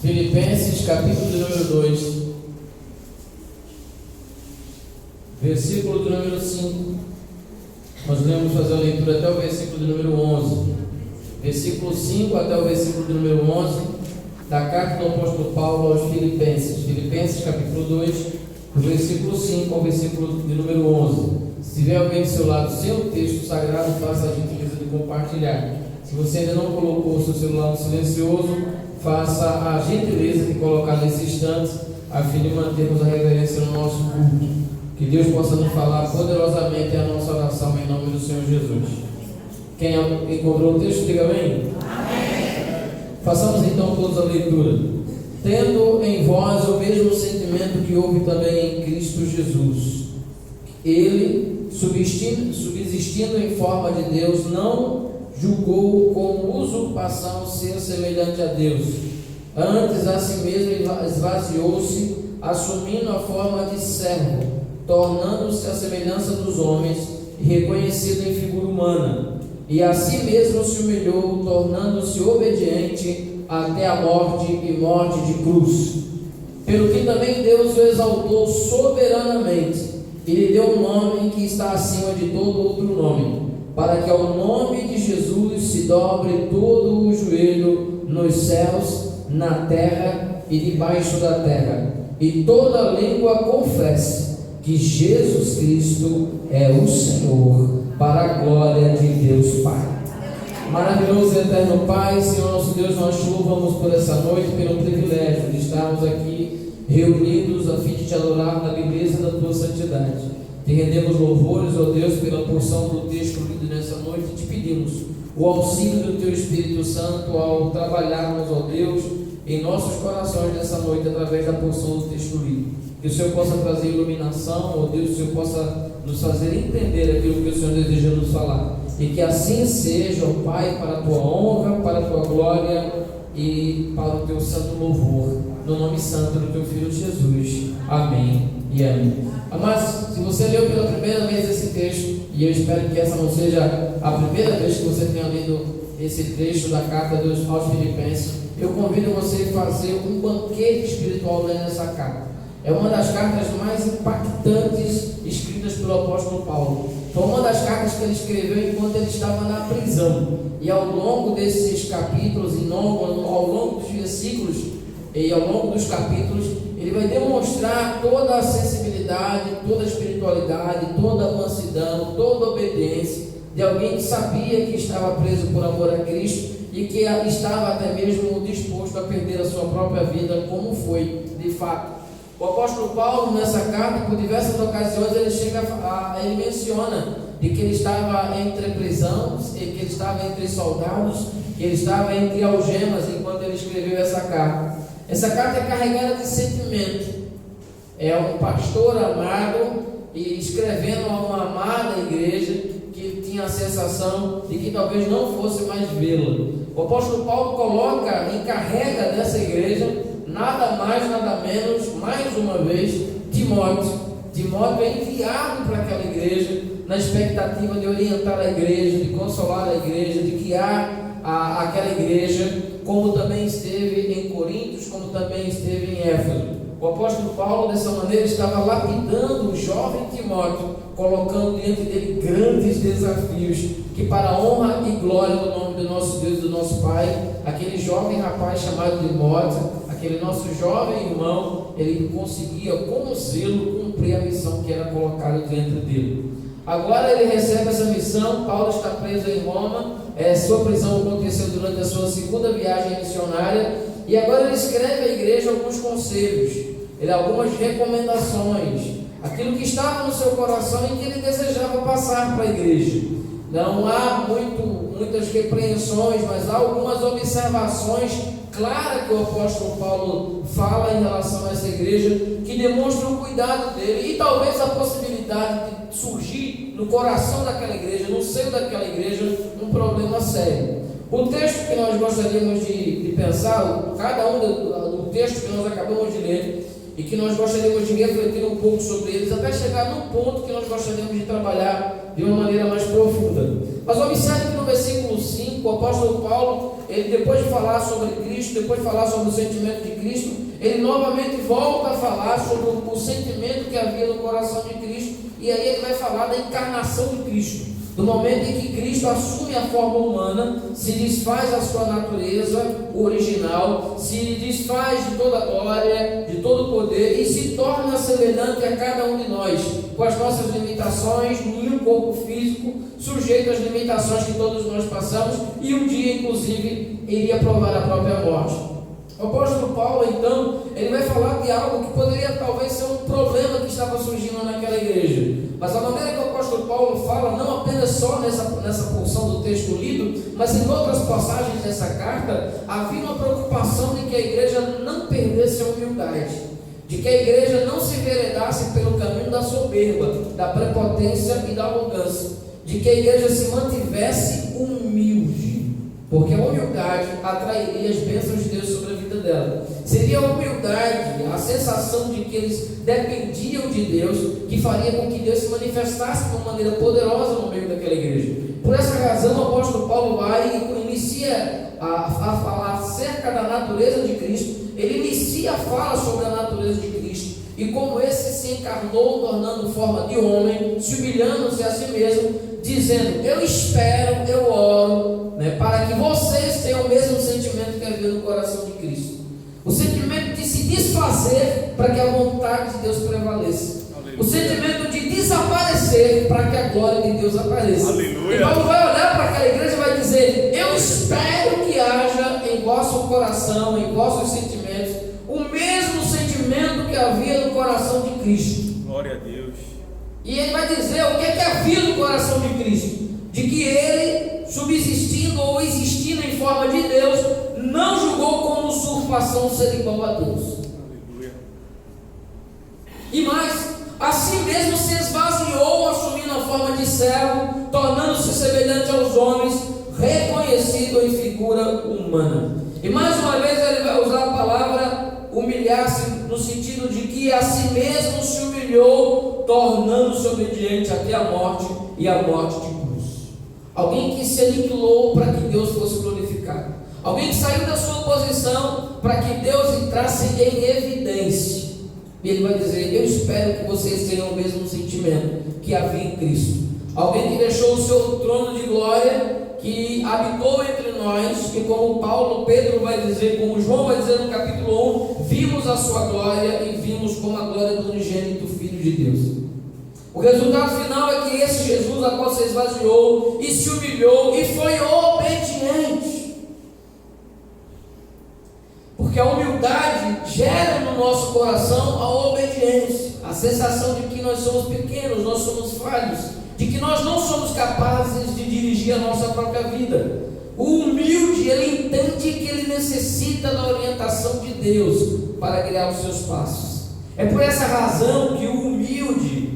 Filipenses, capítulo de número 2, versículo de número 5. Nós vamos fazer a leitura até o versículo de número 11. Versículo 5 até o versículo de número 11 da carta do apóstolo Paulo aos Filipenses. Filipenses, capítulo 2, do versículo 5 ao versículo de número 11. Se tiver alguém do seu lado sem o texto sagrado, faça a gentileza de compartilhar. Se você ainda não colocou o seu celular no silencioso, faça a gentileza de colocar nesse instante, a fim de mantermos a reverência no nosso culto. Que Deus possa nos falar poderosamente a nossa oração em nome do Senhor Jesus. Quem encontrou o texto, diga amém. Amém. Façamos então todos a leitura. Tendo em vós o mesmo sentimento que houve também em Cristo Jesus. Ele, subsistindo em forma de Deus, não julgou como usurpação ser semelhante a Deus. Antes a si mesmo esvaziou-se, assumindo a forma de servo, tornando-se à semelhança dos homens e reconhecido em figura humana. E a si mesmo se humilhou, tornando-se obediente até a morte e morte de cruz. Pelo que também Deus o exaltou soberanamente e lhe deu um nome que está acima de todo outro nome, para que ao nome de Jesus se dobre todo o joelho nos céus, na terra e debaixo da terra, e toda língua confesse que Jesus Cristo é o Senhor, para a glória de Deus Pai. Maravilhoso e eterno Pai, Senhor nosso Deus, nós te louvamos por essa noite, pelo privilégio de estarmos aqui reunidos a fim de te adorar na beleza da tua santidade. Te rendemos louvores, ó Deus, pela porção do texto lido nessa noite, e te pedimos o auxílio do teu Espírito Santo ao trabalharmos, ó Deus, em nossos corações nessa noite, através da porção do texto lido. Que o Senhor possa trazer iluminação, ó Deus, que o Senhor possa nos fazer entender aquilo que o Senhor deseja nos falar. E que assim seja, ó Pai, para a tua honra, para a tua glória e para o teu santo louvor. No nome santo do teu Filho Jesus. Amém e amém. Mas, se você leu pela primeira vez esse texto, e eu espero que essa não seja a primeira vez que você tenha lido esse trecho da carta aos Filipenses, eu convido você a fazer um banquete espiritual lendo essa carta. É uma das cartas mais impactantes escritas pelo apóstolo Paulo. Foi uma das cartas que ele escreveu enquanto ele estava na prisão. E ao longo desses capítulos, ao longo dos versículos e ao longo dos capítulos, ele vai demonstrar toda a sensibilidade, toda a espiritualidade, toda a mansidão, toda a obediência de alguém que sabia que estava preso por amor a Cristo e que estava até mesmo disposto a perder a sua própria vida, como foi de fato. O apóstolo Paulo, nessa carta, por diversas ocasiões, ele menciona de que ele estava entre prisões, que ele estava entre soldados, que ele estava entre algemas enquanto ele escreveu essa carta. Essa carta é carregada de sentimento. É um pastor amado e escrevendo a uma amada igreja que tinha a sensação de que talvez não fosse mais vê-la. O apóstolo Paulo coloca, encarrega dessa igreja nada mais, nada menos, mais uma vez, Timóteo. Timóteo é enviado para aquela igreja na expectativa de orientar a igreja, de consolar a igreja, de guiar aquela igreja, como também esteve em Coríntios, como também esteve em Éfeso. O apóstolo Paulo, dessa maneira, estava lapidando o jovem Timóteo, colocando diante dele grandes desafios, que para a honra e glória do nome do nosso Deus e do nosso Pai, aquele jovem rapaz chamado Timóteo, aquele nosso jovem irmão, ele conseguia com zelo cumprir a missão que era colocada diante dele. Agora ele recebe essa missão. Paulo está preso em Roma, sua prisão aconteceu durante a sua segunda viagem missionária, e agora ele escreve à igreja alguns conselhos, algumas recomendações, aquilo que estava no seu coração e que ele desejava passar para a igreja. Não há muitas repreensões, mas há algumas observações claras que o apóstolo Paulo fala em relação a essa igreja, que demonstram o cuidado dele e talvez a possibilidade de surgir no coração daquela igreja, no seio daquela igreja, um problema sério. O texto que nós gostaríamos de pensar, cada um do texto que nós acabamos de ler, e que nós gostaríamos de refletir um pouco sobre eles, até chegar no ponto que nós gostaríamos de trabalhar de uma maneira mais profunda. Mas observe que no versículo 5, o apóstolo Paulo, ele depois de falar sobre Cristo, depois de falar sobre o sentimento de Cristo, ele novamente volta a falar sobre o sentimento que havia no coração de Cristo, e aí ele vai falar da encarnação de Cristo. No momento em que Cristo assume a forma humana, se desfaz a sua natureza original, se desfaz de toda a glória, de todo o poder, e se torna semelhante a cada um de nós, com as nossas limitações, em um corpo físico, sujeito às limitações que todos nós passamos, e um dia, inclusive, iria provar a própria morte. O apóstolo Paulo, então, ele vai falar de algo que poderia talvez ser um problema que estava surgindo naquela igreja. Mas a maneira que o apóstolo Paulo fala, não apenas só nessa porção do texto lido, mas em outras passagens dessa carta, havia uma preocupação de que a igreja não perdesse a humildade, de que a igreja não se enveredasse pelo caminho da soberba, da prepotência e da arrogância, de que a igreja se mantivesse humilde, porque a humildade atrairia as bênçãos de Deus sobre a vida dela. Seria a humildade, a sensação de que eles dependiam de Deus, que faria com que Deus se manifestasse de uma maneira poderosa no meio daquela igreja. Por essa razão, o apóstolo Paulo vai e inicia a falar acerca da natureza de Cristo. Ele inicia a fala sobre a natureza de Cristo e como esse se encarnou, tornando forma de homem, se humilhando-se a si mesmo, dizendo: eu espero, eu oro, para que vocês tenham o mesmo sentimento que havia no coração de Cristo. O sentimento de se desfazer para que a vontade de Deus prevaleça. Aleluia. O sentimento de desaparecer para que a glória de Deus apareça. Aleluia. E Paulo vai olhar para aquela igreja e vai dizer: eu espero que haja em vosso coração, em vossos sentimentos, o mesmo sentimento que havia no coração de Cristo. Glória a Deus. E ele vai dizer o que é que havia no coração de Cristo: de que ele, subsistindo ou existindo em forma de Deus, não julgou como usurpação ser igual a Deus. Aleluia. E mais, assim mesmo se esvaziou, assumindo a forma de servo, tornando-se semelhante aos homens, reconhecido em figura humana. E mais uma vez ele vai usar a palavra humilhar-se, no sentido de que a si mesmo se humilhou, tornando-se obediente até a morte, e a morte de cruz. Alguém que se aniquilou para que Deus fosse glorificado. Alguém que saiu da sua posição para que Deus entrasse em evidência. E ele vai dizer: eu espero que vocês tenham o mesmo sentimento que havia em Cristo. Alguém que deixou o seu trono de glória, que habitou entre nós, e como Pedro vai dizer, como João vai dizer no capítulo 1, vimos a sua glória e vimos como a glória do unigênito Filho de Deus. O resultado final é que esse Jesus, a qual se esvaziou e se humilhou e foi obediente. Porque a humildade gera no nosso coração a obediência, a sensação de que nós somos pequenos, nós somos falhos, de que nós não somos capazes de dirigir a nossa própria vida. O humilde, ele entende que ele necessita da orientação de Deus para guiar os seus passos. É por essa razão que o humilde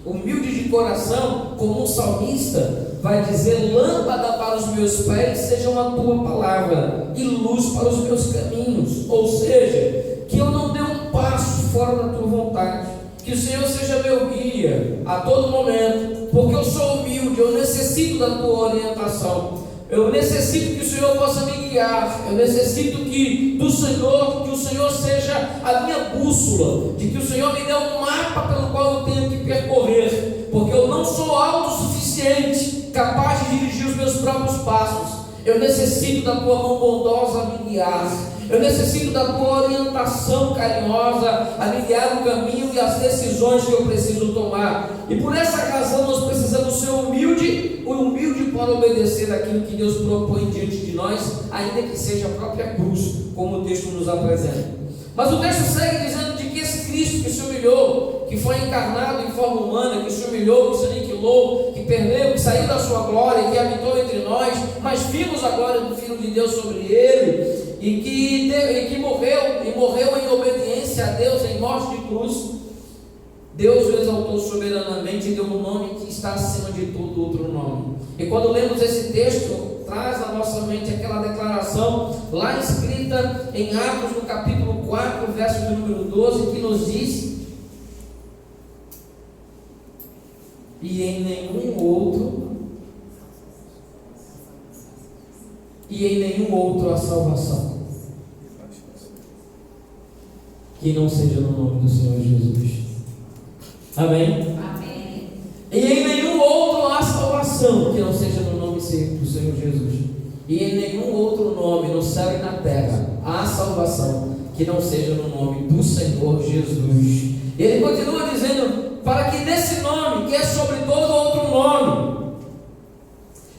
de coração, como um salmista, vai dizer: lâmpada para os meus pés sejam a tua palavra e luz para os meus caminhos. Ou seja, que eu não dê um passo fora da tua vontade, que o Senhor seja meu guia a todo momento, porque eu sou humilde, eu necessito da tua orientação. Eu necessito que o Senhor possa me guiar. Eu necessito que o Senhor seja a minha bússola, de que o Senhor me dê um mapa pelo qual eu tenho que percorrer, porque eu não sou autossuficiente, capaz de dirigir os meus próprios passos. Eu necessito da tua mão bondosa a me guiar. Eu necessito da tua orientação carinhosa a me guiar o caminho e as decisões que eu preciso tomar. E por essa razão nós precisamos ser humilde para obedecer aquilo que Deus propõe diante de nós, ainda que seja a própria cruz, como o texto nos apresenta. Mas o texto segue dizendo de que esse Cristo que se humilhou, que foi encarnado em forma humana, que se humilhou, que se aniquilou, que perdeu, que saiu da sua glória, que habitou entre nós, mas vimos a glória do Filho de Deus sobre ele, e que morreu em obediência a Deus, em morte de cruz. Deus o exaltou soberanamente e deu um nome que está acima de todo outro nome. E quando lemos esse texto, traz à nossa mente aquela declaração lá escrita em Atos, no capítulo 4, verso de número 12, que nos diz: e em nenhum outro há salvação que não seja no nome do Senhor Jesus. Amém? Amém. E em nenhum outro há salvação que não seja no nome do Senhor Jesus. E em nenhum outro nome no céu e na terra há salvação que não seja no nome do Senhor Jesus. Ele continua dizendo: para que nesse nome, que é sobre todo outro nome,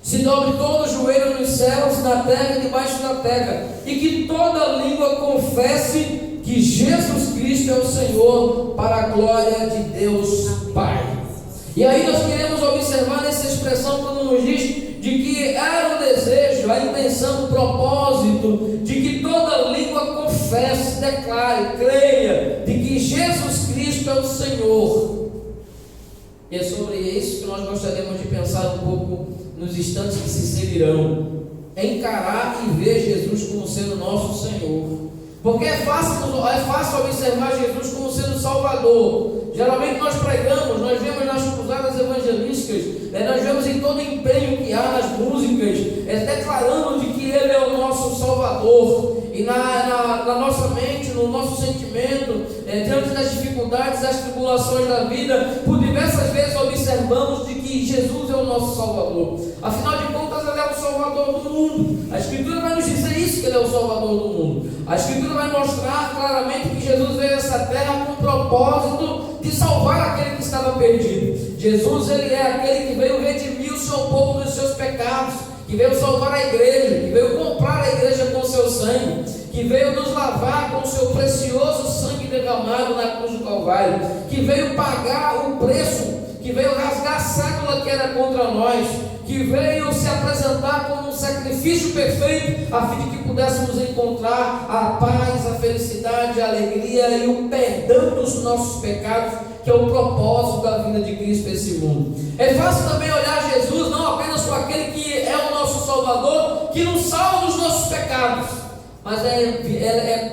se dobre todo o joelho nos céus, na terra e debaixo da terra, e que toda língua confesse que Jesus Cristo é o Senhor, para a glória de Deus Pai. E aí nós queremos observar nessa expressão quando nos diz de que era o desejo, a intenção, o propósito de que toda língua confesse, declare, creia de que Jesus Cristo é o Senhor. E é sobre isso que nós gostaríamos de pensar um pouco nos instantes que se seguirão. Encarar e ver Jesus como sendo nosso Senhor. Porque é fácil observar Jesus como sendo Salvador. Geralmente nós pregamos, nós vemos nas cruzadas evangelísticas, nós vemos em todo o empenho que há nas músicas, declarando de que Ele é o nosso Salvador. E na nossa mente, no nosso sentimento, diante das dificuldades, das tribulações da vida, por diversas vezes observamos de que Jesus é o nosso Salvador. Afinal de contas, Ele é o Salvador do mundo. A Escritura vai nos dizer isso, que Ele é o Salvador do mundo. A Escritura vai mostrar claramente que Jesus veio a essa terra com o propósito de salvar aquele que estava perdido. Jesus, Ele é aquele que veio redimir o seu povo dos seus pecados, que veio salvar a igreja, que veio comprar a igreja com o seu sangue, que veio nos lavar com o seu precioso sangue derramado na cruz do Calvário, que veio pagar o preço, que veio rasgar a cédula que era contra nós, que veio se apresentar como um sacrifício perfeito, a fim de que pudéssemos encontrar a paz, a felicidade, a alegria e o perdão dos nossos pecados, que é o propósito da vinda de Cristo nesse mundo. É fácil também olhar Jesus não apenas como aquele que é o nosso Salvador, que nos salva dos nossos pecados, mas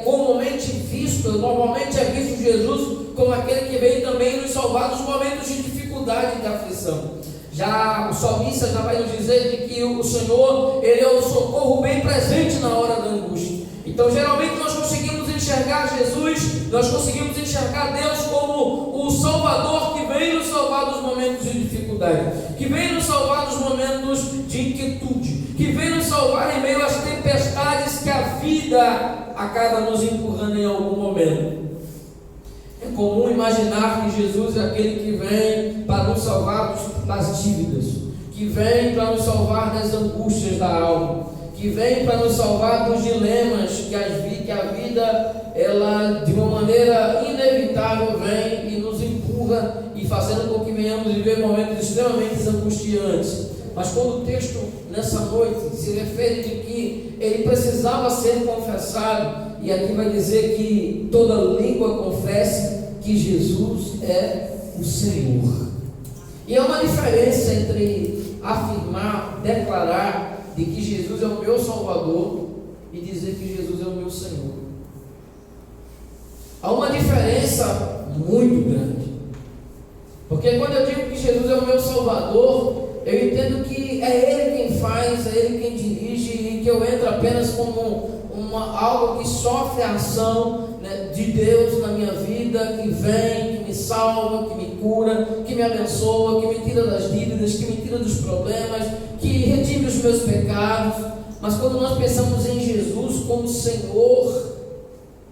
normalmente é visto Jesus como aquele que veio também nos salvar dos momentos de dificuldade e de aflição. Já o salmista já vai nos dizer de que o Senhor, Ele é o socorro bem presente na hora da angústia. Então geralmente nós conseguimos enxergar Jesus, nós conseguimos enxergar Deus como o Salvador que vem nos salvar dos momentos de dificuldade, que vem nos salvar dos momentos de inquietude, que vem nos salvar em meio às tempestades que a vida acaba nos empurrando em algum momento. É comum imaginar que Jesus é aquele que vem para nos salvar das dívidas, que vem para nos salvar das angústias da alma, que vem para nos salvar dos dilemas que a vida, ela de uma maneira inevitável vem e nos empurra e fazendo com que venhamos viver momentos extremamente angustiantes. Mas quando o texto nessa noite se refere de que ele precisava ser confessado, e aqui vai dizer que toda língua confesse que Jesus é o Senhor. E há uma diferença entre afirmar, declarar de que Jesus é o meu Salvador e dizer que Jesus é o meu Senhor. Há uma diferença muito grande. Porque quando eu digo que Jesus é o meu Salvador, eu entendo que é Ele quem faz, é Ele quem dirige, e que eu entro apenas como algo que sofre a ação, né, de Deus na minha vida, que vem, que me salva, que me cura, que me abençoa, que me tira das dívidas, que me tira dos problemas, que redime os meus pecados. Mas quando nós pensamos em Jesus como Senhor,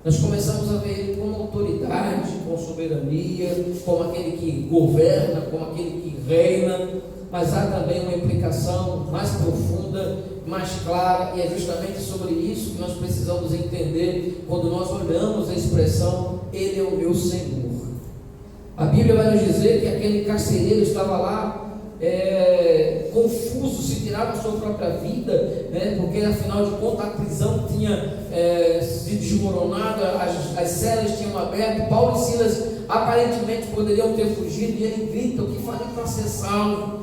nós começamos a ver Ele como autoridade, com soberania, como aquele que governa, como aquele que reina. Mas há também uma implicação mais profunda, mais clara, e é justamente sobre isso que nós precisamos entender quando nós olhamos a expressão Ele é o meu Senhor. A Bíblia vai nos dizer que aquele carcereiro estava lá confuso, se tirava a sua própria vida, né, porque afinal de contas a prisão tinha se desmoronado, as celas tinham aberto. Paulo e Silas aparentemente poderiam ter fugido, e ele grita: o que farei para ser salvo?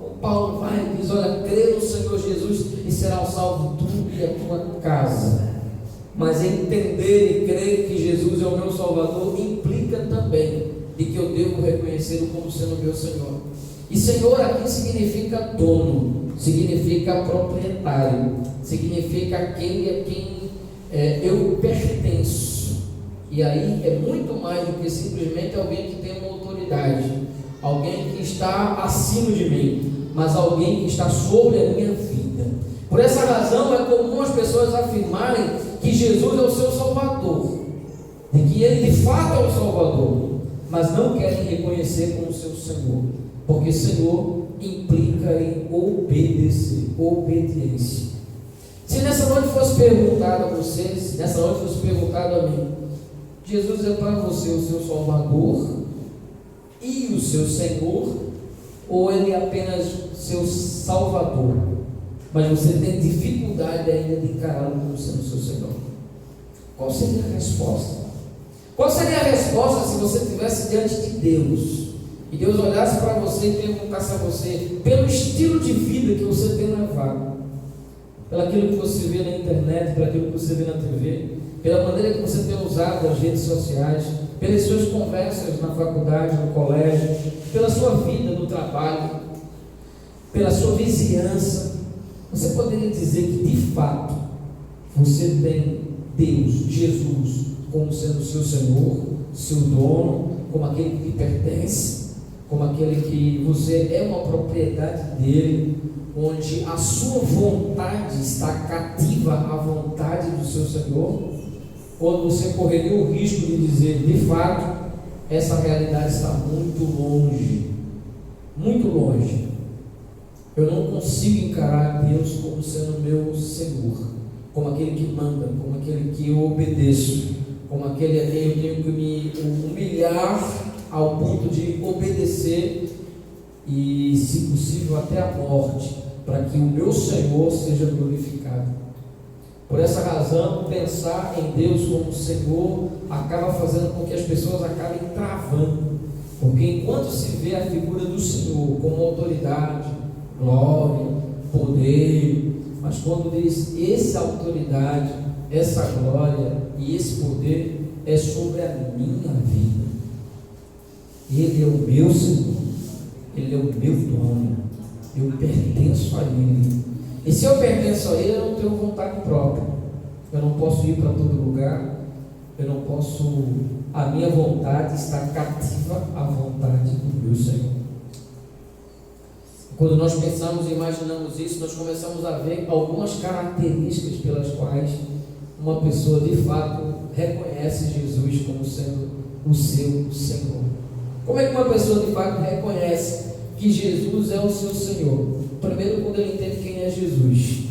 O Paulo vai e diz: olha, crê no Senhor Jesus e será salvo tu e a tua casa. Mas entender e crer que Jesus é o meu Salvador implica também de que eu devo reconhecê-lo como sendo meu Senhor. E Senhor aqui significa dono, significa proprietário, significa aquele a quem eu pertenço. E aí é muito mais do que simplesmente alguém que tem uma autoridade, alguém que está acima de mim, mas alguém que está sobre a minha vida. Por essa razão é comum as pessoas afirmarem que Jesus é o seu Salvador, de que Ele de fato é o Salvador, mas não querem reconhecer como seu Senhor, porque Senhor implica em obedecer, obediência. Se nessa noite fosse perguntado a vocês, se nessa noite fosse perguntado a mim, Jesus é para você o seu Salvador e o seu Senhor, ou Ele é apenas seu Salvador, mas você tem dificuldade ainda de encará-lo como sendo seu Senhor? Qual seria a resposta? Qual seria a resposta se você estivesse diante de Deus e Deus olhasse para você e perguntasse a você, pelo estilo de vida que você tem levado, pelaquilo que você vê na internet, pelaquilo que você vê na TV, pela maneira que você tem usado as redes sociais, pelas suas conversas na faculdade, no colégio, pela sua vida no trabalho, pela sua vizinhança, você poderia dizer que de fato você tem Deus, Jesus, como sendo seu Senhor, seu dono, como aquele que lhe pertence, como aquele que você é uma propriedade dele, onde a sua vontade está cativa à vontade do seu Senhor? Quando você correria o risco de dizer, de fato, essa realidade está muito longe, muito longe. Eu não consigo encarar Deus como sendo meu Senhor, como aquele que manda, como aquele que eu obedeço, como aquele a quem eu tenho que me humilhar ao ponto de obedecer e, se possível, até a morte, para que o meu Senhor seja glorificado. Por essa razão, pensar em Deus como Senhor acaba fazendo com que as pessoas acabem travando, porque enquanto se vê a figura do Senhor como autoridade, glória, poder, mas quando diz essa autoridade, essa glória e esse poder é sobre a minha vida, Ele é o meu Senhor, Ele é o meu dono, eu pertenço a Ele. E se eu pertenço a Ele, eu não tenho vontade própria, eu não posso ir para todo lugar, eu não posso, a minha vontade está cativa à vontade do meu Senhor. Quando nós pensamos e imaginamos isso, nós começamos a ver algumas características pelas quais uma pessoa de fato reconhece Jesus como sendo o seu Senhor. Como é que uma pessoa de fato reconhece que Jesus é o seu Senhor? Primeiro, quando ele entende quem é Jesus.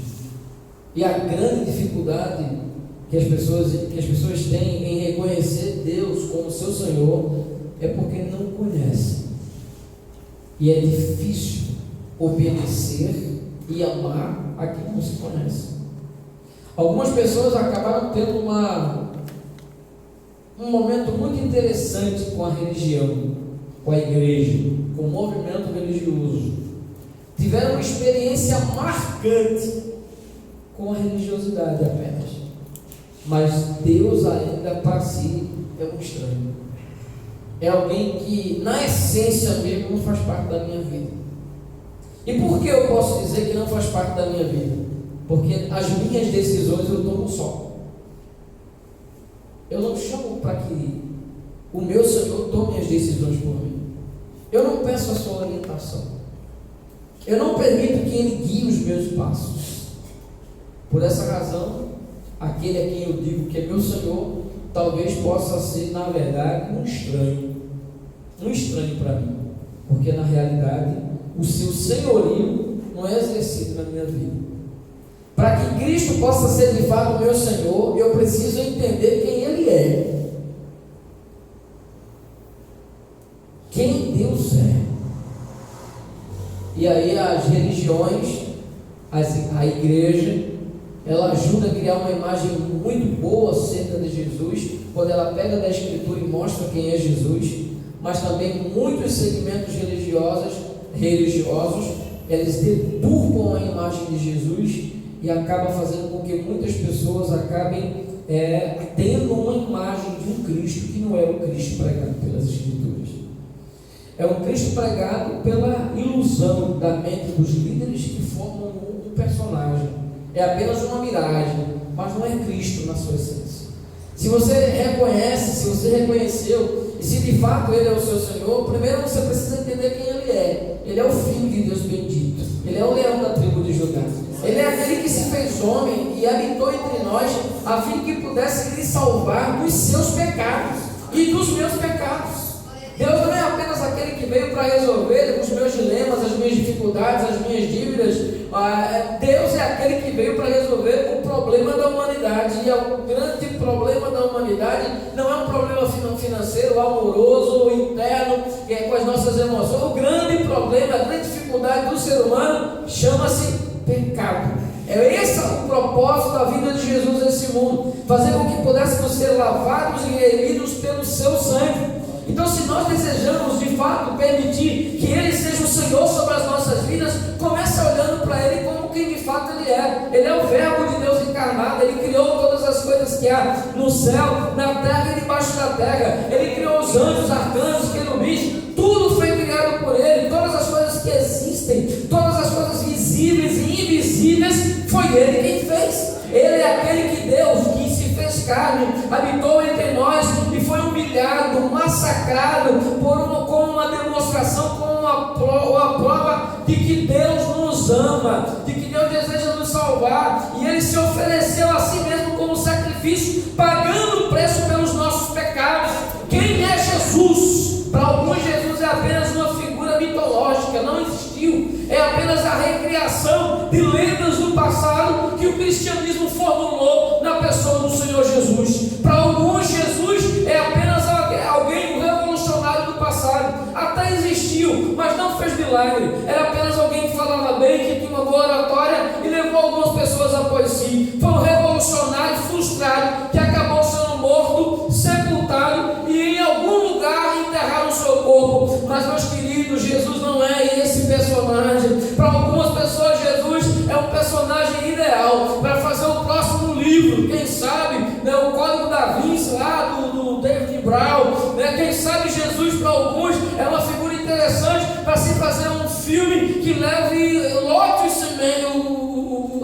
E a grande dificuldade que as pessoas têm em reconhecer Deus como seu Senhor é porque não conhecem. E é difícil obedecer e amar a quem não se conhece. Algumas pessoas acabaram tendo um momento muito interessante com a religião, com a igreja, com o movimento religioso. Tiveram uma experiência marcante com a religiosidade apenas, mas Deus ainda para si é um estranho, é alguém que na essência mesmo não faz parte da minha vida. E por que eu posso dizer que não faz parte da minha vida? Porque as minhas decisões eu tomo só. Eu não chamo para que o meu Senhor tome as decisões por mim. Eu não peço a sua orientação. Eu não permito que Ele guie os meus passos. Por essa razão, aquele a quem eu digo que é meu Senhor, talvez possa ser, na verdade, um estranho para mim. Porque na realidade, o seu senhorio não é exercido na minha vida. Para que Cristo possa ser de fato o meu Senhor, eu preciso entender quem Ele é, quem Deus é. E aí as religiões, a igreja, ela ajuda a criar uma imagem muito boa acerca de Jesus, quando ela pega da Escritura e mostra quem é Jesus. Mas também muitos segmentos religiosos, eles deturpam a imagem de Jesus e acaba fazendo com que muitas pessoas acabem tendo uma imagem de um Cristo que não é o Cristo pregado pelas Escrituras. É um Cristo pregado pela ilusão da mente dos líderes que formam um personagem. É apenas uma miragem, mas não é Cristo na sua essência. Se você reconhece, se você reconheceu, e se de fato Ele é o seu Senhor, primeiro você precisa entender quem Ele é. Ele é o Filho de Deus bendito. Ele é o leão da tribo de Judá. Ele é aquele que se fez homem e habitou entre nós, a fim que pudesse lhe salvar dos seus pecados e dos meus pecados. Deus não é apenas aquele que veio para resolver os meus dilemas, as minhas dificuldades, as minhas dívidas. Deus é aquele que veio para resolver o problema da humanidade. E o grande problema da humanidade não é um problema financeiro, amoroso ou interno, que é com as nossas emoções. O grande problema, a grande dificuldade do ser humano chama-se pecado. É esse o propósito da vida de Jesus nesse mundo, fazer com que pudéssemos ser lavados e remidos pelo seu sangue. Então, se nós desejamos de fato permitir que Ele seja o Senhor sobre as nossas vidas, comece olhando para Ele como quem de fato Ele é. Ele é o Verbo de Deus encarnado. Ele criou todas as coisas que há no céu, na terra e debaixo da terra. Ele criou os anjos, arcanjos, querubins. Tudo foi criado por Ele. Todas as coisas que existem, todas as coisas visíveis e invisíveis, foi Ele quem fez. Ele é aquele que Deus, que se fez carne, habitou entre nós e foi humilhado, massacrado como uma demonstração, como uma prova de que Deus nos ama, de que Deus deseja nos salvar, e Ele se ofereceu a si mesmo como sacrifício, pagando o preço pelos nossos pecados. Quem é Jesus? Para alguns, Jesus é apenas uma figura mitológica, não existiu, é apenas a recriação de lendas do passado que o cristianismo formulou na pessoa do Senhor Jesus. Para alguns, Jesus é apenas alguém revolucionário do passado, até existiu, mas não fez milagre, era apenas alguém que falava bem, que tinha uma boa oratória e levou algumas pessoas após si. Foi um revolucionário frustrado que acabou sendo morto, sepultado e em algum lugar enterraram o seu corpo. Mas, meus queridos, Jesus não é esse personagem. Para algumas pessoas, Jesus é um personagem ideal para fazer o próximo livro, quem sabe, né, o Código da Vinci lá do David Brown, né, quem sabe Jesus para alguns é uma figura interessante para se fazer um filme que lote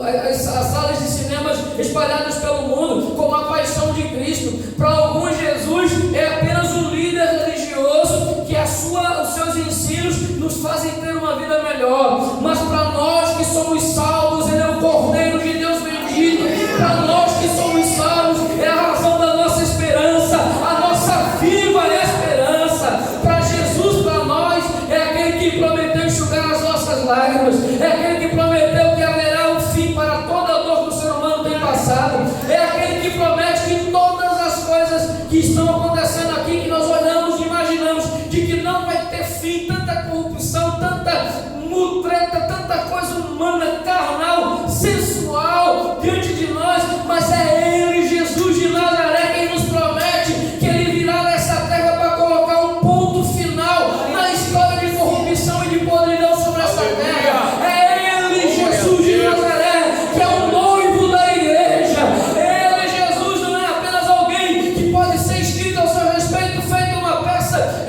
as salas de cinemas espalhadas pelo mundo, como a Paixão de Cristo. Para alguns, Jesus é apenas um líder religioso que os seus ensinos nos fazem ter uma vida melhor. Mas para nós que somos salvos, Ele é o Cordeiro de Deus bendito. Para nós que somos salvos, é a razão da nossa esperança, a nossa viva esperança. Para Jesus, para nós, é aquele que prometeu enxugar as nossas lágrimas, é aquele que prometeu que haverá um fim para toda a dor que o ser humano tem passado, é aquele que promete que todas as coisas que estão acontecendo aqui, que nós olhamos e imaginamos de que não vai ter fim, tanta corrupção, tanta mutreta, tanta coisa humana, carnal, sensual diante de nós, mas é Ele, Jesus de Nazaré, quem nos promete que Ele virá nessa terra para colocar um ponto final na história de corrupção e de podridão sobre essa terra. É Ele, Jesus de Nazaré, que é o noivo da igreja. Ele, Jesus, não é apenas alguém que pode ser escrito ao seu respeito, feito uma peça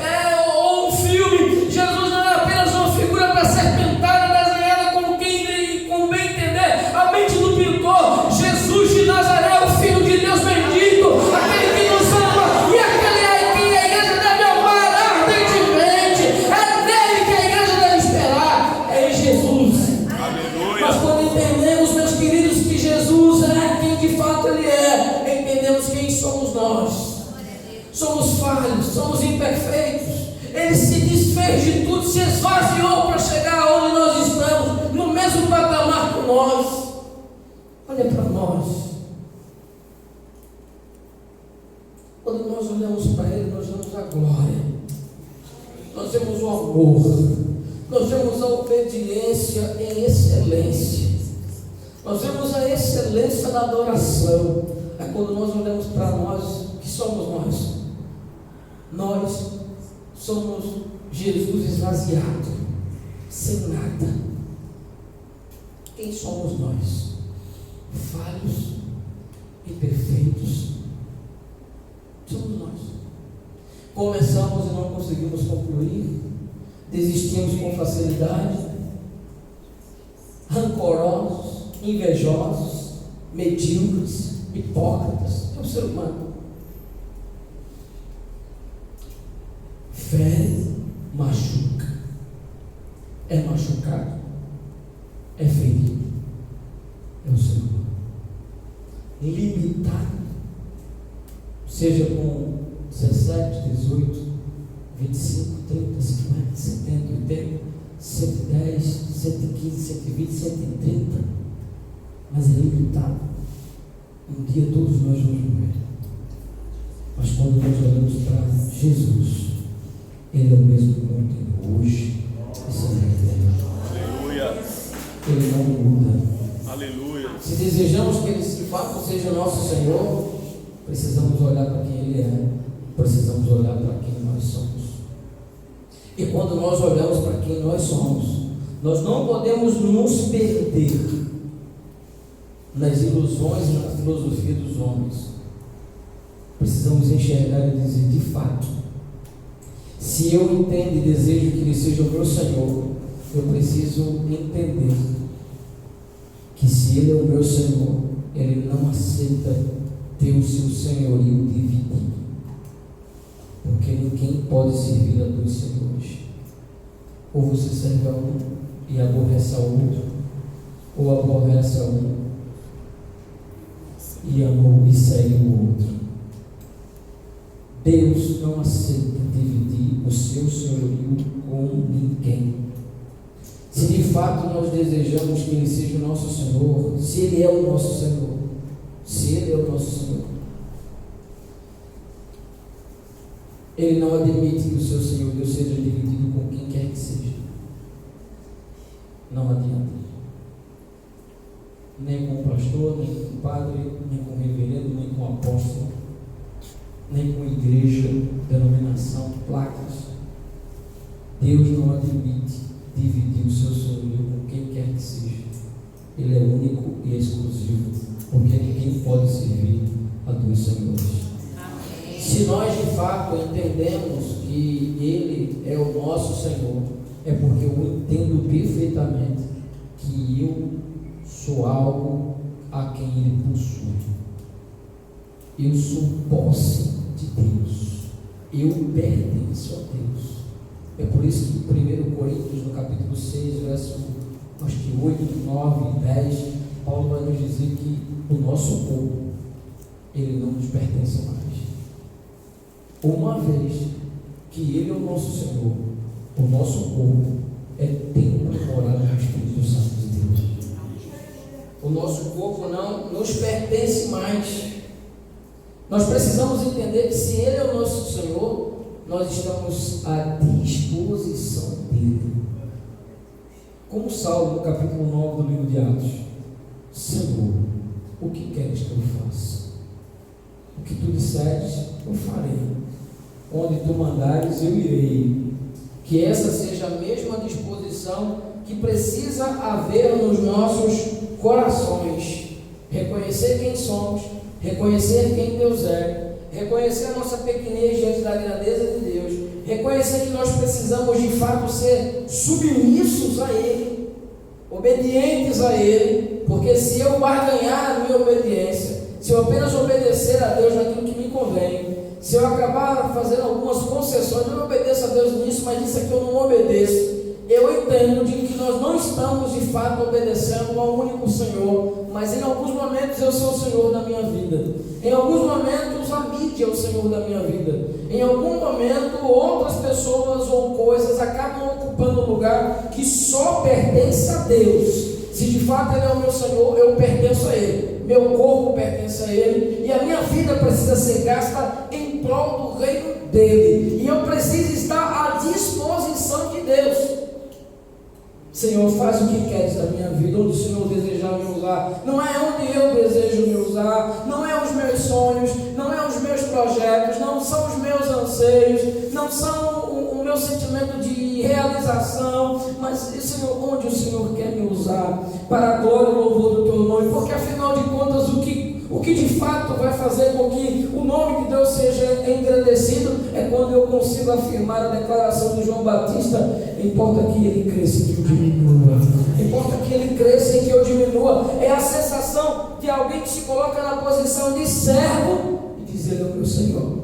ou um filme. Jesus não é apenas uma figura para ser pintada, desenhada como bem entender a mente do pintor. Jesus de Nazaré é o Filho de Deus bendito, aquele que nos ama e aquele a quem a igreja deve amar ardentemente. É nele que a igreja deve esperar, é em Jesus. Aleluia. Mas quando entendemos, meus queridos, que Jesus é quem de fato Ele é, entendemos quem somos nós. Somos falhos, somos imperfeitos. Ele se desfez de tudo, se esvaziou para chegar onde nós estamos, no mesmo patamar que nós. Olha para nós. Quando nós olhamos para Ele, nós vemos a glória, nós vemos o amor, nós vemos a obediência em excelência, nós vemos a excelência da adoração. É quando nós olhamos para nós, que somos nós. Nós somos Jesus esvaziado, sem nada. Quem somos nós? Falhos e perfeitos. Somos nós. Começamos e não conseguimos concluir. desistimos com facilidade, rancorosos, invejosos, medíocres, hipócritas. É o ser humano. Fere, machuca, é machucado, é ferido. É o ser humano. Limitado, seja com 17, 18, 25, 30, 50, 70, 80, 110, 115, 120, 130, mas é limitado. Um dia todos nós vamos morrer, mas quando nós olhamos para Jesus, Ele é o mesmo ontem, hoje e sempre. Aleluia. Ele não muda. Aleluia. Se desejamos que Ele de fato seja o nosso Senhor, precisamos olhar para quem Ele é, precisamos olhar para quem nós somos. E quando nós olhamos para quem nós somos, nós não podemos nos perder nas ilusões e na filosofia dos homens. Precisamos enxergar e dizer, de fato, se eu entendo e desejo que Ele seja o meu Senhor, eu preciso entender que se Ele é o meu Senhor, Ele não aceita ter o seu senhorio dividido, porque ninguém pode servir a dois senhores. Ou você serve a um e aborrece ao outro, ou aborrece a um e ama e segue o outro. Deus não aceita dividir o seu senhorio com ninguém. Se de fato nós desejamos que Ele seja o nosso Senhor, se Ele é o nosso Senhor, se Ele é o nosso Senhor, Ele não admite que o seu senhorio seja dividido com quem quer que seja. Não adianta. Nem com o pastor, nem com o padre, nem com o reverendo, nem com o apóstolo, nem com igreja, denominação, placas. Deus não admite dividir o seu senhorio com quem quer que seja. Ele é único e exclusivo, porque ninguém pode servir a dois senhores. Amém. Se nós de fato entendemos que Ele é o nosso Senhor, é porque eu entendo perfeitamente que eu sou algo a quem Ele possui. Eu sou posse de Deus. Eu pertenço a Deus. É por isso que em 1 Coríntios, no capítulo 6, verso acho que 8, 9 e 10, Paulo vai nos dizer que o nosso corpo, ele não nos pertence mais. Uma vez que Ele é o nosso Senhor, o nosso corpo é templo e morada do Espírito Santo de Deus. O nosso corpo não nos pertence mais. Nós precisamos entender que se Ele é o nosso Senhor, nós estamos à disposição dEle. Como Saulo, no capítulo 9 do livro de Atos: Senhor, o que queres que eu faça? O que tu disseres, eu farei. Onde tu mandares, eu irei. Que essa seja a mesma disposição que precisa haver nos nossos corações. Reconhecer quem somos, reconhecer quem Deus é, reconhecer a nossa pequenez diante da grandeza de Deus, reconhecer que nós precisamos de fato ser submissos a Ele, obedientes a Ele, porque se eu barganhar a minha obediência, se eu apenas obedecer a Deus naquilo que me convém, se eu acabar fazendo algumas concessões, eu não obedeço a Deus nisso, mas isso aqui eu não obedeço, eu entendo de que nós não estamos de fato obedecendo ao único Senhor, mas em alguns momentos eu sou o Senhor da minha vida, em alguns momentos a mídia é o Senhor da minha vida, em algum momento outras pessoas ou coisas acabam ocupando um lugar que só pertence a Deus. Se de fato Ele é o meu Senhor, eu pertenço a Ele, meu corpo pertence a Ele, e a minha vida precisa ser gasta em prol do reino dEle, e eu preciso estar à disposição de Deus. Senhor, faz o que queres da minha vida, onde o Senhor desejar me usar. Não é onde eu desejo me usar, não é os meus sonhos, não é os meus projetos, não são os meus anseios, não são o meu sentimento de realização, mas, Senhor, onde o Senhor quer me usar para a glória e louvor do Teu nome, porque afinal de contas o que O que de fato vai fazer com que o nome de Deus seja engrandecido é quando eu consigo afirmar a declaração de João Batista: importa que ele cresça e que eu diminua. Importa que ele cresça e que eu diminua. É a sensação de alguém que se coloca na posição de servo e diz: ele é o meu Senhor.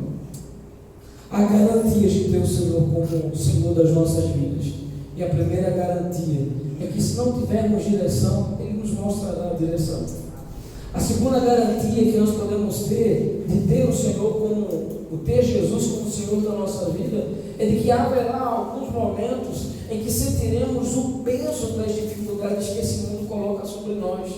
Há garantias de ter o Senhor como o Senhor das nossas vidas. E a primeira garantia é que, se não tivermos direção, Ele nos mostrará a direção. A segunda garantia que nós podemos ter de ter o Senhor como, o ter Jesus como o Senhor da nossa vida, é de que haverá alguns momentos em que sentiremos o peso das dificuldades que esse mundo coloca sobre nós.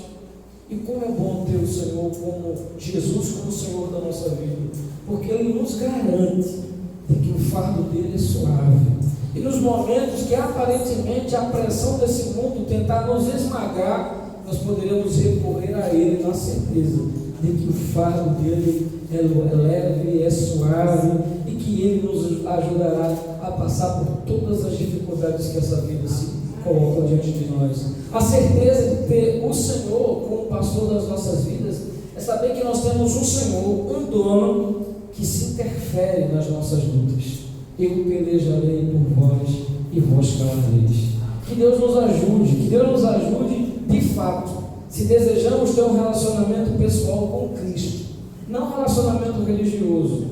E como é bom ter o Senhor como Jesus como o Senhor da nossa vida, porque Ele nos garante de que o fardo dele é suave. E nos momentos que aparentemente a pressão desse mundo tentar nos esmagar, nós poderemos recorrer a Ele na certeza de que o fardo dele é leve, é suave, e que Ele nos ajudará a passar por todas as dificuldades que essa vida se coloca diante de nós. A certeza de ter o Senhor como pastor das nossas vidas é saber que nós temos um Senhor, um dono, que se interfere nas nossas lutas. Eu pelejarei por vós e vós calareis. Que Deus nos ajude, de fato, se desejamos ter um relacionamento pessoal com Cristo, não um relacionamento religioso,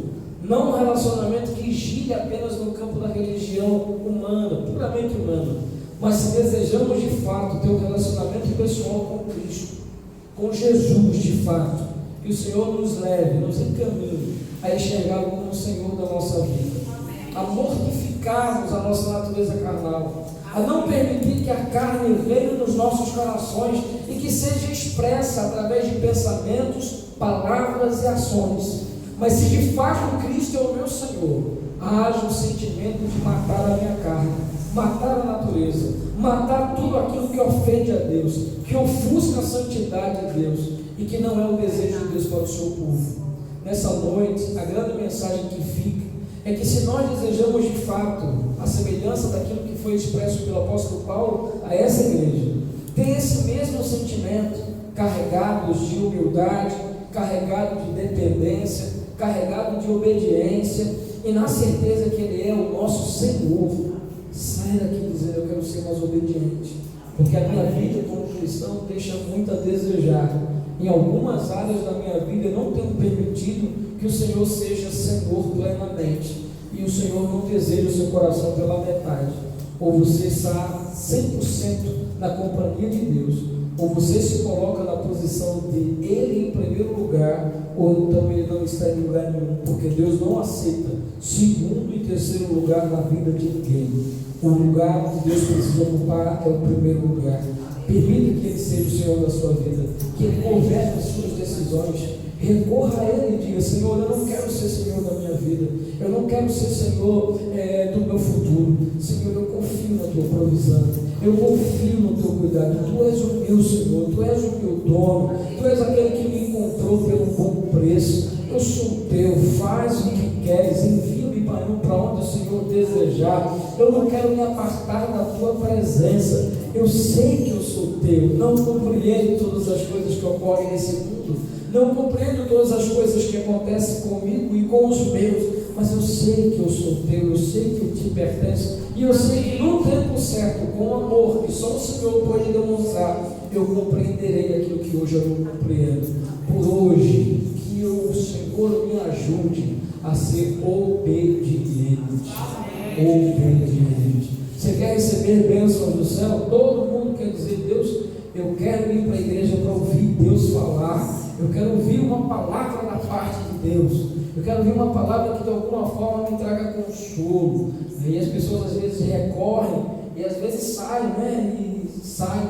não um relacionamento que gire apenas no campo da religião humana, puramente humana, mas se desejamos de fato ter um relacionamento pessoal com Cristo, com Jesus de fato, que o Senhor nos leve, nos encaminhe a enxergá-lo como o Senhor da nossa vida, a mortificarmos a nossa natureza carnal, a não permitir que a carne venha nos nossos corações e que seja expressa através de pensamentos, palavras e ações. Mas se de fato Cristo é o meu Senhor, haja um sentimento de matar a minha carne, matar a natureza, matar tudo aquilo que ofende a Deus, que ofusca a santidade de Deus e que não é o desejo de Deus para o seu povo. Nessa noite, a grande mensagem que fica é que, se nós desejamos de fato a semelhança daquilo que foi expresso pelo apóstolo Paulo a essa igreja, ter esse mesmo sentimento, carregados de humildade, carregado de dependência, carregado de obediência e na certeza que Ele é o nosso Senhor, saia daqui dizendo: eu quero ser mais obediente, porque a minha vida como cristão deixa muito a desejar. Em algumas áreas da minha vida eu não tenho permitido que o Senhor seja Senhor plenamente, e o Senhor não deseja o seu coração pela metade. Ou você está 100% na companhia de Deus, ou você se coloca na posição de Ele em primeiro lugar, ou então Ele não está em lugar nenhum, porque Deus não aceita segundo e terceiro lugar na vida de ninguém. O lugar que Deus precisa ocupar é o primeiro lugar. Permita que Ele seja o Senhor da sua vida, que Ele governe as suas decisões. Recorra a Ele e diga: Senhor, eu não quero ser Senhor da minha vida, eu não quero ser Senhor do meu futuro. Senhor, eu confio na Tua provisão, eu confio no Teu cuidado. Tu és o meu Senhor, Tu és o meu dono, Tu és aquele que me encontrou pelo bom preço. Eu sou Teu, faz o que queres, envia-me para onde o Senhor desejar. Eu não quero me apartar da Tua presença. Eu sei que eu sou Teu, não compreendo todas as coisas que ocorrem nesse mundo, não compreendo todas as coisas que acontecem comigo e com os meus, mas eu sei que eu sou Teu, eu sei que eu te pertenço, e eu sei que no tempo certo, com o amor que só o Senhor pode demonstrar, eu compreenderei aquilo que hoje eu não compreendo. Por hoje, que o Senhor me ajude a ser obediente. Obediente. Você quer receber bênçãos do céu? Todo mundo quer dizer: Deus, eu quero ir para a igreja para ouvir Deus falar. Eu quero ouvir uma palavra da parte de Deus. Eu quero ouvir uma palavra que de alguma forma me traga consolo. E as pessoas às vezes recorrem e às vezes saem, E saem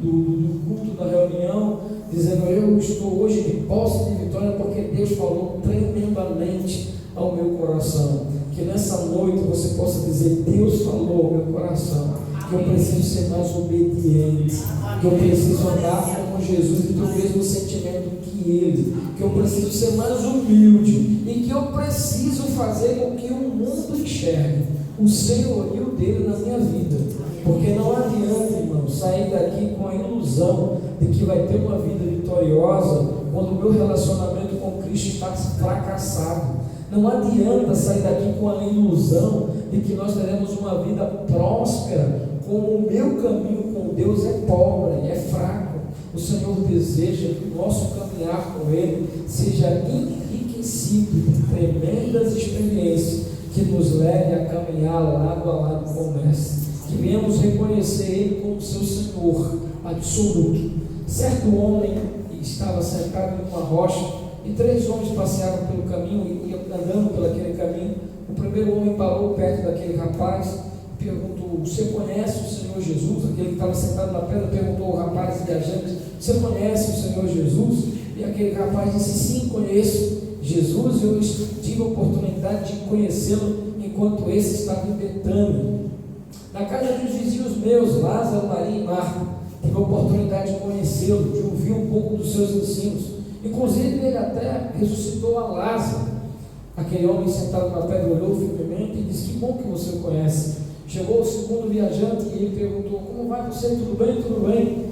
do culto da reunião dizendo: eu estou hoje de posse de vitória porque Deus falou tremendamente ao meu coração. Que nessa noite você possa dizer: Deus falou ao meu coração que eu preciso ser mais obediente, que eu preciso andar como Jesus e ter o mesmo sentimento que Ele, que eu preciso ser mais humilde e que eu preciso fazer com que o mundo enxergue o senhorio dele na minha vida, porque não adianta, irmão, sair daqui com a ilusão de que vai ter uma vida vitoriosa quando o meu relacionamento com Cristo está fracassado. Não adianta sair daqui com a ilusão de que nós teremos uma vida próspera, como o meu caminho com Deus é pobre, é fraco. O Senhor deseja que o nosso caminhar com Ele seja enriquecido de tremendas experiências que nos leve a caminhar lado a lado com o Mestre, que venhamos reconhecer Ele como seu Senhor absoluto. Certo homem estava sentado em uma rocha e 3 homens passeavam pelo caminho e iam andando por aquele caminho. O primeiro homem parou perto daquele rapaz e perguntou: você conhece o Senhor Jesus? Aquele que estava sentado na pedra perguntou ao rapaz viajante: você conhece o Senhor Jesus? E aquele rapaz disse: sim, conheço Jesus, eu tive a oportunidade de conhecê-lo enquanto esse estava em Betânia, na casa dos vizinhos meus, Lázaro, Maria e Marta. Tive a oportunidade de conhecê-lo, de ouvir um pouco dos seus ensinos. Inclusive, ele até ressuscitou a Lázaro. Aquele homem sentado na pedra olhou firmemente e disse: que bom que você o conhece. Chegou o segundo viajante e ele perguntou: como vai você? Tudo bem? Tudo bem.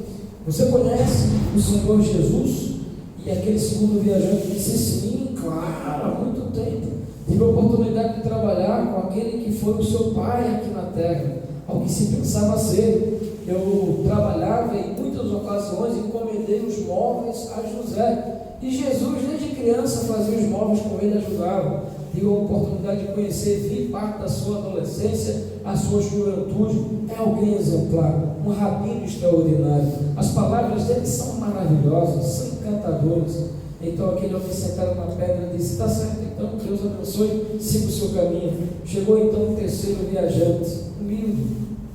Você conhece o Senhor Jesus? E aquele segundo viajante disse: sim, claro, há muito tempo. Tive a oportunidade de trabalhar com aquele que foi o seu pai aqui na terra, ao que se pensava ser. Eu trabalhava em muitas ocasiões, encomendei os móveis a José. E Jesus, desde criança, fazia os móveis com ele, ajudava. Tive a oportunidade de conhecer, vi parte da sua adolescência, a sua juventude. É alguém exemplar, um rabino extraordinário. As palavras dele são maravilhosas, são encantadoras. Então aquele homem sentado na pedra disse: está certo, então Deus abençoe, siga o seu caminho. Chegou então o terceiro viajante, humilde,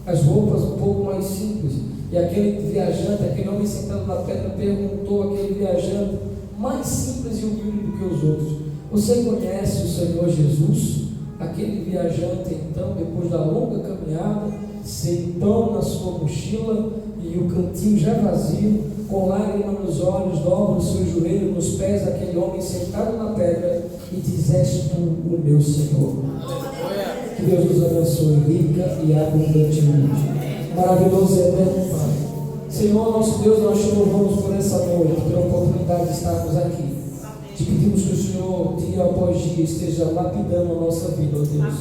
as roupas um pouco mais simples. E aquele viajante, aquele homem sentado na pedra, perguntou àquele viajante, mais simples e humilde do que os outros: você conhece o Senhor Jesus? Aquele viajante então, depois da longa caminhada, sem pão na sua mochila e o cantinho já vazio, com lágrimas nos olhos, dobra o seu joelho nos pés daquele homem sentado na pedra e diz: és tu o meu Senhor. Que Deus nos abençoe rica e abundantemente. Maravilhoso e eterno Pai. Senhor, nosso Deus, nós te louvamos por essa noite, pela oportunidade de estarmos aqui. Te pedimos que o Senhor, dia após dia, esteja lapidando a nossa vida, ó Deus.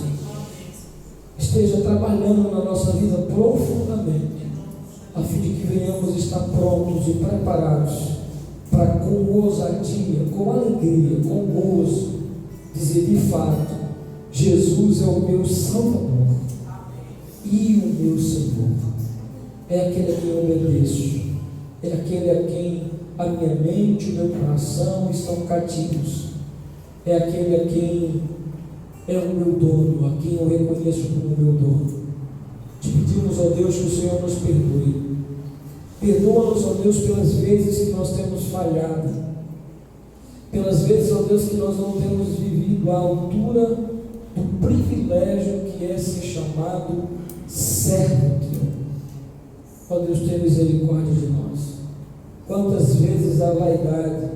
Esteja trabalhando na nossa vida profundamente, a fim de que venhamos estar prontos e preparados para, com ousadia, com alegria, com gozo, dizer: de fato, Jesus é o meu Salvador e o meu Senhor. É aquele a quem eu obedeço, é aquele a quem a minha mente e o meu coração estão cativos, é aquele a quem é o meu dono, a quem eu reconheço como meu dono. Te pedimos, ó Deus, que o Senhor nos perdoe. Perdoa-nos, ó Deus, pelas vezes que nós temos falhado, pelas vezes, ó Deus, que nós não temos vivido à altura do privilégio que é ser chamado servo teu. Ó Deus, tenha misericórdia de nós. Quantas vezes a vaidade,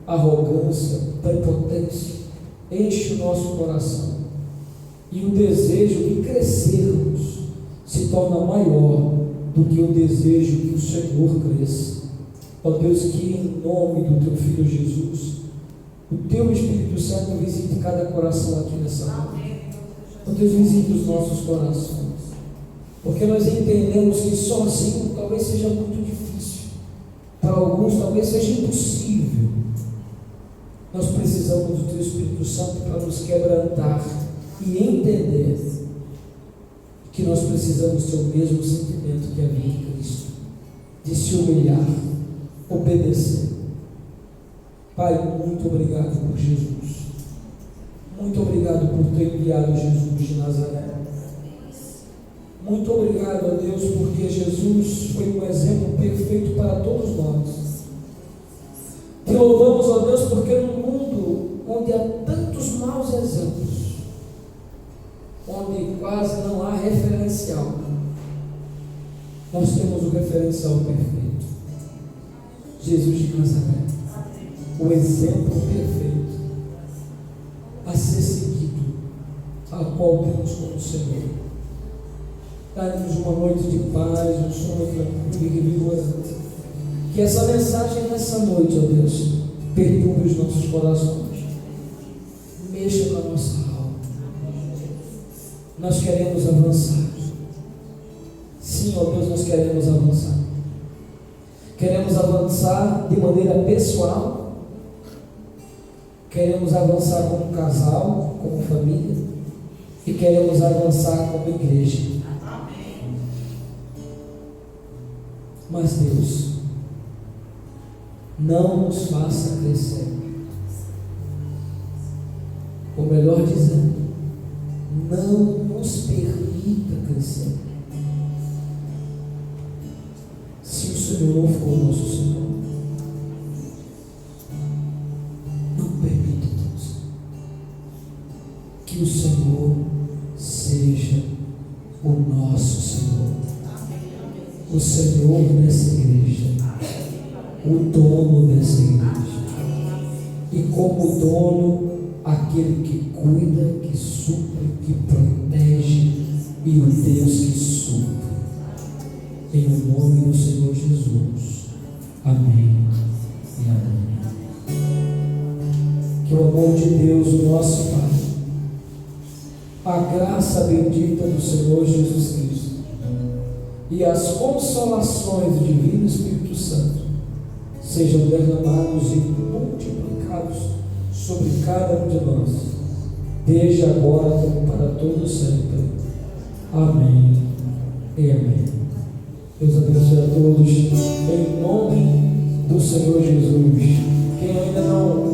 a arrogância, a prepotência enche o nosso coração e o desejo de crescermos se torna maior do que o desejo que o Senhor cresça. Ó Deus, que em nome do teu Filho Jesus, o teu Espírito Santo visite cada coração aqui nessa noite. Ó Deus, visite os nossos corações, porque nós entendemos que sozinho talvez seja muito difícil, para alguns talvez seja impossível. Nós precisamos do teu Espírito Santo para nos quebrantar e entender que nós precisamos ter o mesmo sentimento que havia em Cristo, de se humilhar, obedecer. Pai, muito obrigado por Jesus. Muito obrigado por ter enviado Jesus de Nazaré. Muito obrigado, ó Deus, porque Jesus foi um exemplo perfeito para todos nós. Te louvamos, ó Deus, porque no mundo onde há tantos maus exemplos, onde quase não há referencial, nós temos o referencial perfeito: Jesus de Nazaré, o exemplo perfeito a ser seguido, a qual temos como Senhor. Dá-nos uma noite de paz, um sono tranquilo e revigorante, Que essa mensagem nessa noite, ó Deus, perturbe os nossos corações, mexa com a nossa alma. Nós queremos avançar. Sim, ó Deus, nós queremos avançar. Queremos avançar de maneira pessoal. Queremos avançar como casal, como família. E queremos avançar como igreja. Mas Deus, não nos faça crescer. Ou melhor dizendo, não nos permita crescer. Se o Senhor não for o nosso Senhor, não permita, Deus, que o Senhor seja o nosso Senhor, o Senhor dessa igreja, o dono dessa igreja, e como dono, aquele que cuida, que supre, que protege, e o Deus que supre. Em nome do Senhor Jesus. Amém e amém. Que o amor de Deus, o nosso Pai, a graça bendita do Senhor Jesus Cristo e as consolações do Divino Espírito Santo sejam derramados e multiplicados sobre cada um de nós, desde agora como para todo sempre. Amém e amém. Deus abençoe a todos, em nome do Senhor Jesus. Quem ainda não